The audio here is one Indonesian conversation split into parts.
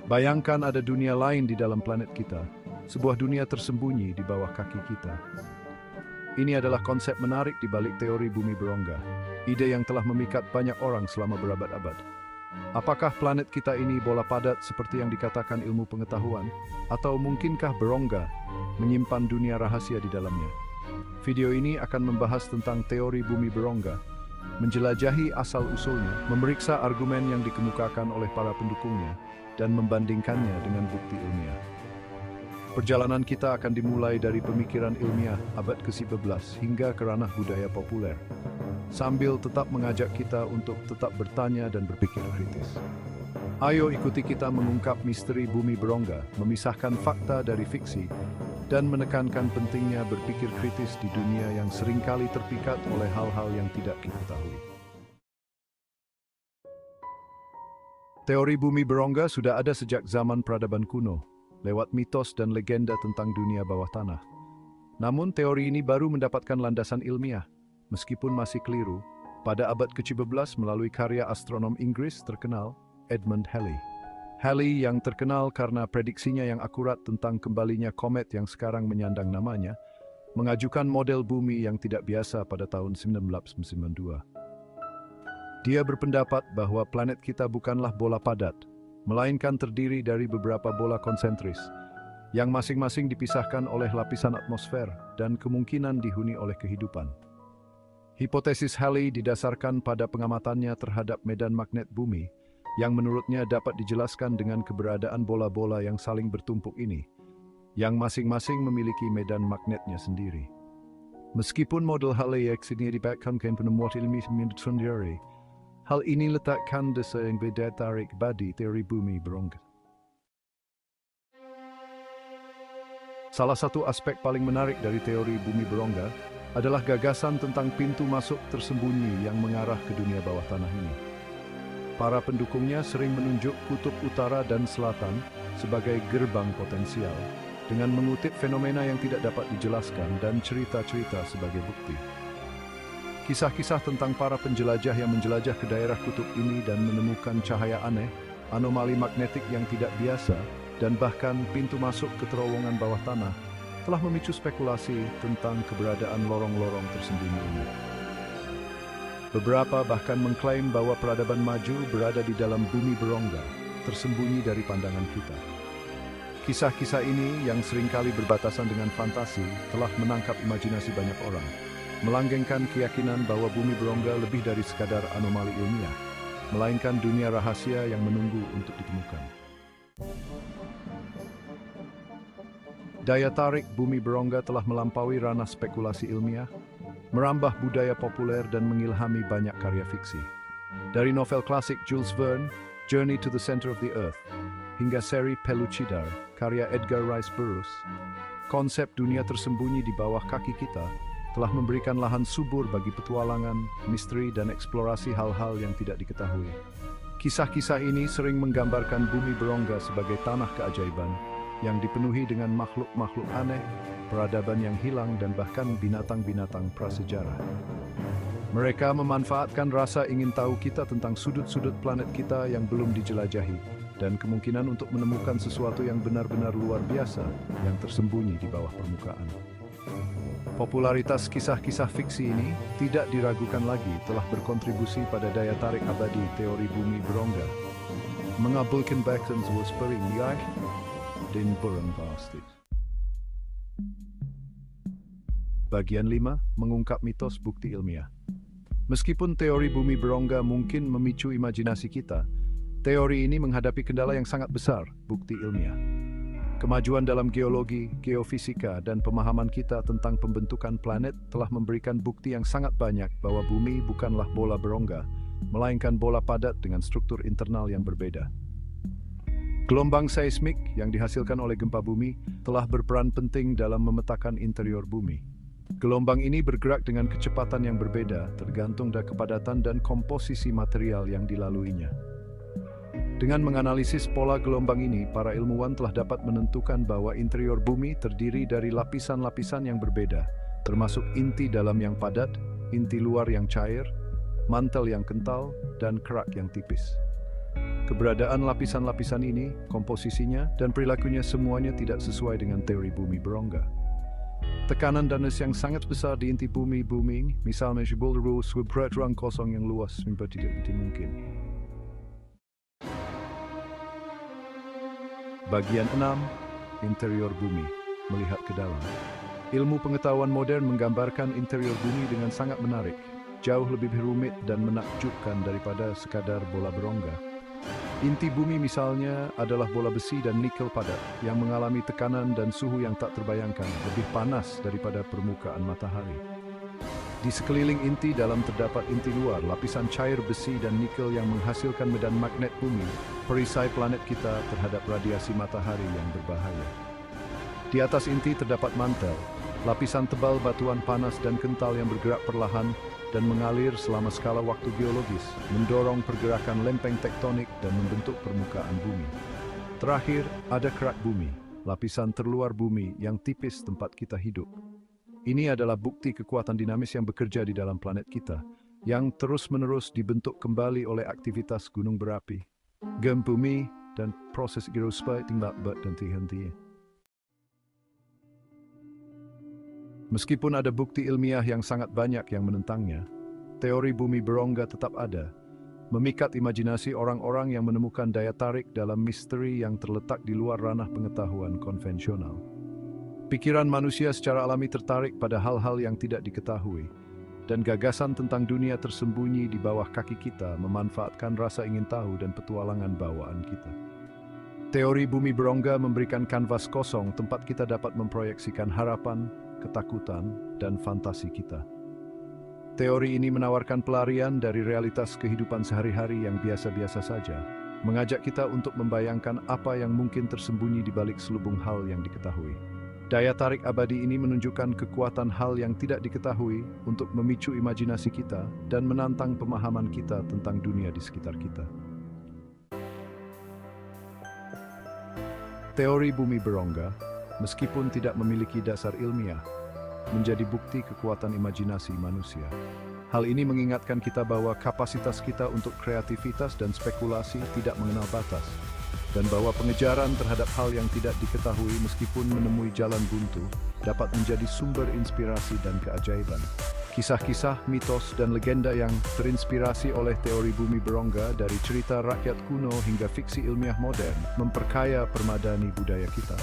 Bayangkan ada dunia lain di dalam planet kita, sebuah dunia tersembunyi di bawah kaki kita. Ini adalah konsep menarik di balik teori bumi berongga, ide yang telah memikat banyak orang selama berabad-abad. Apakah planet kita ini bola padat seperti yang dikatakan ilmu pengetahuan, atau mungkinkah berongga menyimpan dunia rahasia di dalamnya? Video ini akan membahas tentang teori bumi berongga, menjelajahi asal-usulnya, memeriksa argumen yang dikemukakan oleh para pendukungnya, dan membandingkannya dengan bukti ilmiah. Perjalanan kita akan dimulai dari pemikiran ilmiah abad ke-11 hingga ke ranah budaya populer, sambil tetap mengajak kita untuk tetap bertanya dan berpikir kritis. Ayo ikuti kita mengungkap misteri bumi berongga, memisahkan fakta dari fiksi, dan menekankan pentingnya berpikir kritis di dunia yang seringkali terpikat oleh hal-hal yang tidak kita ketahui. Teori bumi berongga sudah ada sejak zaman peradaban kuno, lewat mitos dan legenda tentang dunia bawah tanah. Namun teori ini baru mendapatkan landasan ilmiah, meskipun masih keliru, pada abad ke-17 melalui karya astronom Inggris terkenal, Edmund Halley. Halley yang terkenal karena prediksinya yang akurat tentang kembalinya komet yang sekarang menyandang namanya, mengajukan model bumi yang tidak biasa pada tahun 1992. Dia berpendapat bahwa planet kita bukanlah bola padat, melainkan terdiri dari beberapa bola konsentris, yang masing-masing dipisahkan oleh lapisan atmosfer dan kemungkinan dihuni oleh kehidupan. Hipotesis Halley didasarkan pada pengamatannya terhadap medan magnet bumi, yang menurutnya dapat dijelaskan dengan keberadaan bola-bola yang saling bertumpuk ini, yang masing-masing memiliki medan magnetnya sendiri. Meskipun model Halley ini dipakai penemuan ilmiah sendiri, hal ini letakkan dasar yang beda tarik bagi teori bumi berongga. Salah satu aspek paling menarik dari teori bumi berongga adalah gagasan tentang pintu masuk tersembunyi yang mengarah ke dunia bawah tanah ini. Para pendukungnya sering menunjuk kutub utara dan selatan sebagai gerbang potensial, dengan mengutip fenomena yang tidak dapat dijelaskan dan cerita-cerita sebagai bukti. Kisah-kisah tentang para penjelajah yang menjelajah ke daerah kutub ini dan menemukan cahaya aneh, anomali magnetik yang tidak biasa, dan bahkan pintu masuk ke terowongan bawah tanah, telah memicu spekulasi tentang keberadaan lorong-lorong tersembunyi ini. Beberapa bahkan mengklaim bahwa peradaban maju berada di dalam bumi berongga, tersembunyi dari pandangan kita. Kisah-kisah ini yang seringkali berbatasan dengan fantasi telah menangkap imajinasi banyak orang, melanggengkan keyakinan bahwa bumi berongga lebih dari sekadar anomali ilmiah, melainkan dunia rahasia yang menunggu untuk ditemukan. Daya tarik bumi berongga telah melampaui ranah spekulasi ilmiah, merambah budaya populer dan mengilhami banyak karya fiksi. Dari novel klasik Jules Verne, Journey to the Center of the Earth, hingga seri Pellucidar, karya Edgar Rice Burroughs, konsep dunia tersembunyi di bawah kaki kita telah memberikan lahan subur bagi petualangan, misteri, dan eksplorasi hal-hal yang tidak diketahui. Kisah-kisah ini sering menggambarkan bumi berongga sebagai tanah keajaiban yang dipenuhi dengan makhluk-makhluk aneh, peradaban yang hilang, dan bahkan binatang-binatang prasejarah. Mereka memanfaatkan rasa ingin tahu kita tentang sudut-sudut planet kita yang belum dijelajahi, dan kemungkinan untuk menemukan sesuatu yang benar-benar luar biasa yang tersembunyi di bawah permukaan. Popularitas kisah-kisah fiksi ini tidak diragukan lagi telah berkontribusi pada daya tarik abadi teori bumi berongga. Mengabulkan bahkan seperti miak dan pasti. Bagian 5, mengungkap mitos bukti ilmiah. Meskipun teori bumi berongga mungkin memicu imajinasi kita, teori ini menghadapi kendala yang sangat besar, bukti ilmiah. Kemajuan dalam geologi, geofisika, dan pemahaman kita tentang pembentukan planet telah memberikan bukti yang sangat banyak bahwa bumi bukanlah bola berongga, melainkan bola padat dengan struktur internal yang berbeda. Gelombang seismik yang dihasilkan oleh gempa bumi telah berperan penting dalam memetakan interior bumi. Gelombang ini bergerak dengan kecepatan yang berbeda, tergantung dari kepadatan dan komposisi material yang dilaluinya. Dengan menganalisis pola gelombang ini, para ilmuwan telah dapat menentukan bahwa interior bumi terdiri dari lapisan-lapisan yang berbeda, termasuk inti dalam yang padat, inti luar yang cair, mantel yang kental, dan kerak yang tipis. Keberadaan lapisan-lapisan ini, komposisinya, dan perilakunya semuanya tidak sesuai dengan teori bumi berongga. Tekanan danes yang sangat besar di inti bumi, misalnya sebuah ruang kosong yang luas, tidak mungkin. Bagian 6. Interior bumi, melihat ke dalam. Ilmu pengetahuan modern menggambarkan interior bumi dengan sangat menarik, jauh lebih rumit dan menakjubkan daripada sekadar bola berongga. Inti bumi misalnya adalah bola besi dan nikel padat yang mengalami tekanan dan suhu yang tak terbayangkan, lebih panas daripada permukaan matahari. Di sekeliling inti dalam terdapat inti luar, lapisan cair besi dan nikel yang menghasilkan medan magnet bumi, perisai planet kita terhadap radiasi matahari yang berbahaya. Di atas inti terdapat mantel, lapisan tebal batuan panas dan kental yang bergerak perlahan dan mengalir selama skala waktu geologis, mendorong pergerakan lempeng tektonik dan membentuk permukaan bumi. Terakhir, ada kerak bumi, lapisan terluar bumi yang tipis tempat kita hidup. Ini adalah bukti kekuatan dinamis yang bekerja di dalam planet kita, yang terus-menerus dibentuk kembali oleh aktivitas gunung berapi, gempa bumi, dan proses geospai tinggal dan henti. Meskipun ada bukti ilmiah yang sangat banyak yang menentangnya, teori bumi berongga tetap ada, memikat imajinasi orang-orang yang menemukan daya tarik dalam misteri yang terletak di luar ranah pengetahuan konvensional. Pikiran manusia secara alami tertarik pada hal-hal yang tidak diketahui, dan gagasan tentang dunia tersembunyi di bawah kaki kita memanfaatkan rasa ingin tahu dan petualangan bawaan kita. Teori bumi berongga memberikan kanvas kosong tempat kita dapat memproyeksikan harapan, ketakutan, dan fantasi kita. Teori ini menawarkan pelarian dari realitas kehidupan sehari-hari yang biasa-biasa saja, mengajak kita untuk membayangkan apa yang mungkin tersembunyi di balik selubung hal yang diketahui. Daya tarik abadi ini menunjukkan kekuatan hal yang tidak diketahui untuk memicu imajinasi kita dan menantang pemahaman kita tentang dunia di sekitar kita. Teori bumi berongga, meskipun tidak memiliki dasar ilmiah, menjadi bukti kekuatan imajinasi manusia. Hal ini mengingatkan kita bahwa kapasitas kita untuk kreativitas dan spekulasi tidak mengenal batas, dan bahwa pengejaran terhadap hal yang tidak diketahui meskipun menemui jalan buntu dapat menjadi sumber inspirasi dan keajaiban. Kisah-kisah, mitos, dan legenda yang terinspirasi oleh teori bumi berongga dari cerita rakyat kuno hingga fiksi ilmiah modern memperkaya permadani budaya kita,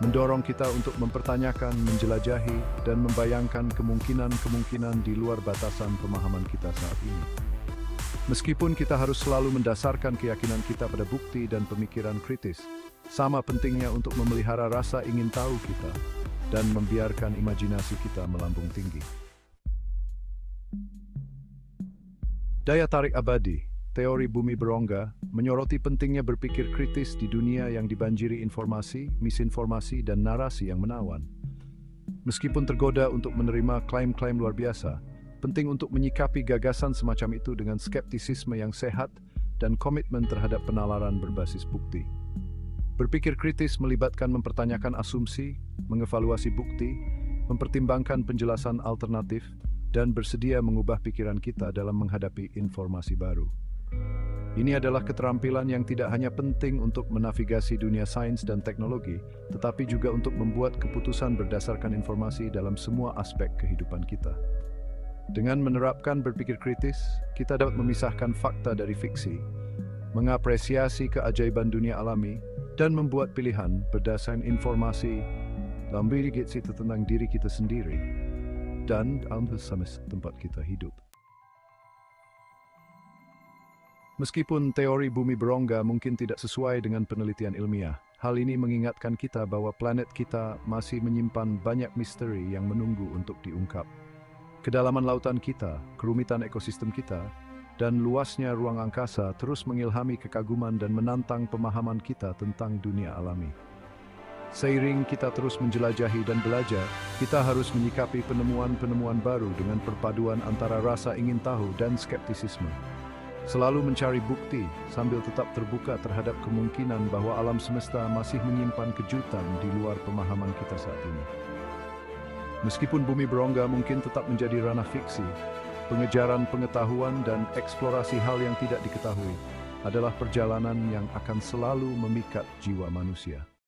mendorong kita untuk mempertanyakan, menjelajahi, dan membayangkan kemungkinan-kemungkinan di luar batasan pemahaman kita saat ini. Meskipun kita harus selalu mendasarkan keyakinan kita pada bukti dan pemikiran kritis, sama pentingnya untuk memelihara rasa ingin tahu kita dan membiarkan imajinasi kita melambung tinggi. Daya tarik abadi, teori bumi berongga, menyoroti pentingnya berpikir kritis di dunia yang dibanjiri informasi, misinformasi, dan narasi yang menawan. Meskipun tergoda untuk menerima klaim-klaim luar biasa, penting untuk menyikapi gagasan semacam itu dengan skeptisisme yang sehat dan komitmen terhadap penalaran berbasis bukti. Berpikir kritis melibatkan mempertanyakan asumsi, mengevaluasi bukti, mempertimbangkan penjelasan alternatif, dan bersedia mengubah pikiran kita dalam menghadapi informasi baru. Ini adalah keterampilan yang tidak hanya penting untuk menavigasi dunia sains dan teknologi, tetapi juga untuk membuat keputusan berdasarkan informasi dalam semua aspek kehidupan kita. Dengan menerapkan berpikir kritis, kita dapat memisahkan fakta dari fiksi, mengapresiasi keajaiban dunia alami, dan membuat pilihan berdasarkan informasi dalam diri kita tentang diri kita sendiri dan alam semesta tempat kita hidup. Meskipun teori bumi berongga mungkin tidak sesuai dengan penelitian ilmiah, hal ini mengingatkan kita bahwa planet kita masih menyimpan banyak misteri yang menunggu untuk diungkap. Kedalaman lautan kita, kerumitan ekosistem kita, dan luasnya ruang angkasa terus mengilhami kekaguman dan menantang pemahaman kita tentang dunia alami. Seiring kita terus menjelajahi dan belajar, kita harus menyikapi penemuan-penemuan baru dengan perpaduan antara rasa ingin tahu dan skeptisisme. Selalu mencari bukti sambil tetap terbuka terhadap kemungkinan bahwa alam semesta masih menyimpan kejutan di luar pemahaman kita saat ini. Meskipun bumi berongga mungkin tetap menjadi ranah fiksi, pengejaran pengetahuan dan eksplorasi hal yang tidak diketahui adalah perjalanan yang akan selalu memikat jiwa manusia.